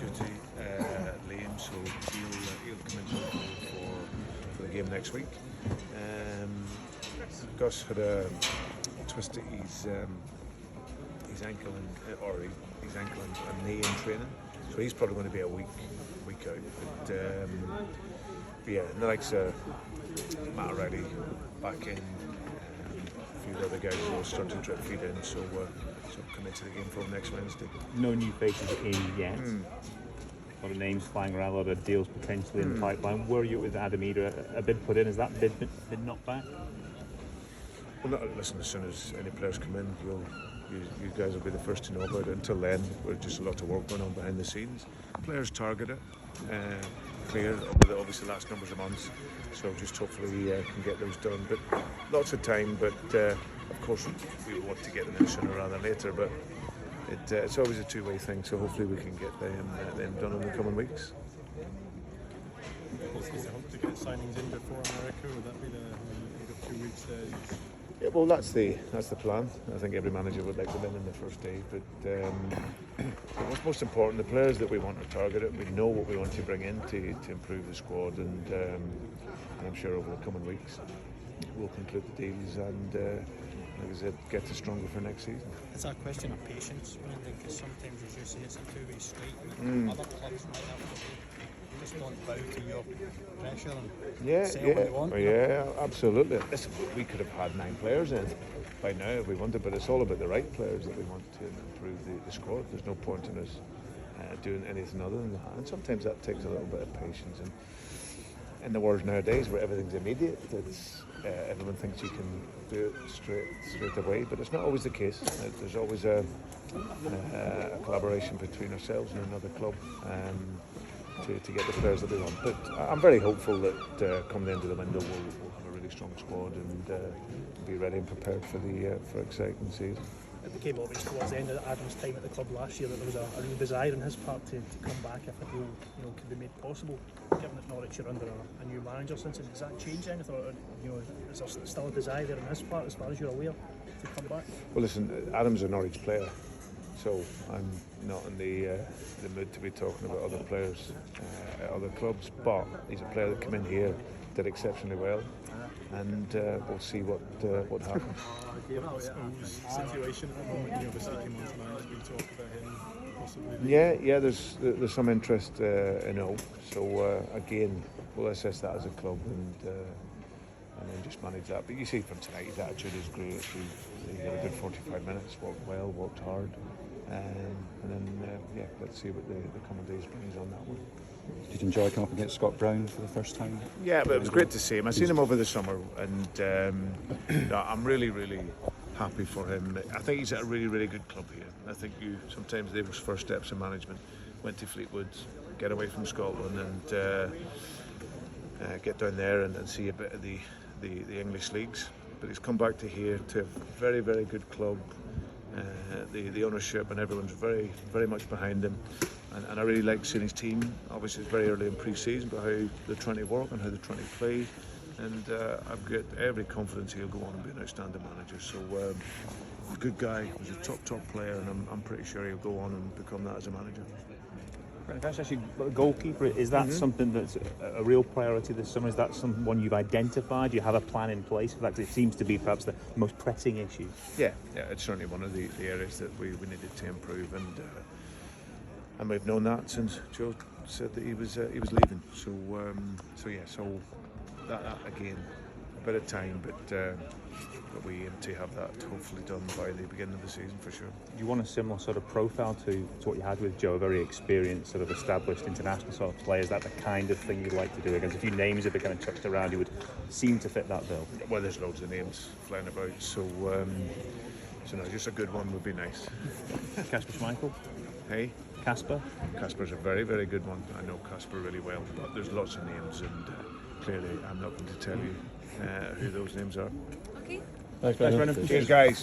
duty, Liam, so he'll come into the fold for the game next week. Gus had twisted his ankle his ankle and knee in training, so he's probably going to be a week out. But yeah, and the likes of Matt Riley back in, a few other guys will start to drip feed in, so come into the game for next Wednesday. No new faces in yet. A lot of names flying around, a lot of deals potentially in the pipeline. Where are you with Adam Eder? A bid put in, has that bid been knocked back? Well, listen, as soon as any players come in, you guys will be the first to know about it. Until then, there's just a lot of work going on behind the scenes. Players targeted, clear over the obviously last numbers of months, so just hopefully can get those done. But lots of time, but of course we want to get them in sooner rather than later, but it's always a two-way thing, so hopefully we can get them done in the coming weeks. Is there hope to get signings in before America? Would that be the 2 weeks there? Yeah, well, that's the plan. I think every manager would like them in the first day, but what's most important, the players that we want are targeted. We know what we want to bring in to improve the squad, and I'm sure over the coming weeks we'll conclude the deals and, like I said, get us stronger for next season. It's a question of patience, because sometimes, as you say, it's a two-way street. Other clubs might have to just don't bow to your pressure and say what you want. Yeah, absolutely. Listen, we could have had 9 players in by now if we wanted, but it's all about the right players that we want to improve the squad. There's no point in us doing anything other than that, and sometimes that takes a little bit of patience. And in the world nowadays, where everything's immediate, everyone thinks you can do it straight away, but it's not always the case. There's always a collaboration between ourselves and another club to get the players that we want. But I'm very hopeful that come the end of the window we'll have a really strong squad and be ready and prepared for an exciting season. It became obvious towards the end of Adam's time at the club last year that there was a real desire on his part to come back if a deal could be made possible. Given that Norwich are under a new manager since, does that change anything? Or, is there still a desire there on his part, as far as you're aware, to come back? Well, listen, Adam's a Norwich player, so I'm not in the mood to be talking about other players at other clubs. But he's a player that came in here, did exceptionally well, and we'll see what happens. Situation at the moment, obviously came on tonight, there's been talk about him possibly. Yeah, there's some interest in O. So again, we'll assess that as a club and then just manage that. But you see from tonight, his attitude is great. He had a good 45 minutes, worked well, worked hard, and then let's see what the coming days brings on that one. Did you enjoy coming up against Scott Brown for the first time? Yeah, but it was great to see him. I've seen him over the summer, and I'm really, really happy for him. I think he's at a really, really good club here. I think sometimes those first steps in management went to Fleetwood, get away from Scotland, and get down there and see a bit of the English leagues. But he's come back to here to a very, very good club. The ownership and everyone's very, very much behind him. And I really like seeing his team. Obviously, it's very early in pre-season, but how they're trying to work and how they're trying to play. And I've got every confidence he'll go on and be an outstanding manager. So, a good guy, he's a top player, and I'm pretty sure he'll go on and become that as a manager. That's actually goalkeeper. Is that something that's a real priority this summer? Is that someone you've identified? Do you have a plan in place for that? 'Cause it seems to be perhaps the most pressing issue. Yeah, it's certainly one of the areas that we needed to improve, and we've known that since Joe said that he was leaving. So that again, a bit of time, but we aim to have that hopefully done by the beginning of the season for sure. Do you want a similar sort of profile to what you had with Joe, a very experienced, sort of established international sort of player? Is that the kind of thing you'd like to do? Against a few names that are kind of chucked around, you would seem to fit that bill. Well, there's loads of names flying about, so no, just a good one would be nice. Kasper Schmeichel? Hey? Kasper? Kasper's a very, very good one. I know Kasper really well, but there's lots of names, and clearly I'm not going to tell you who those names are. Okay. Thanks, Brendan. Cheers, guys.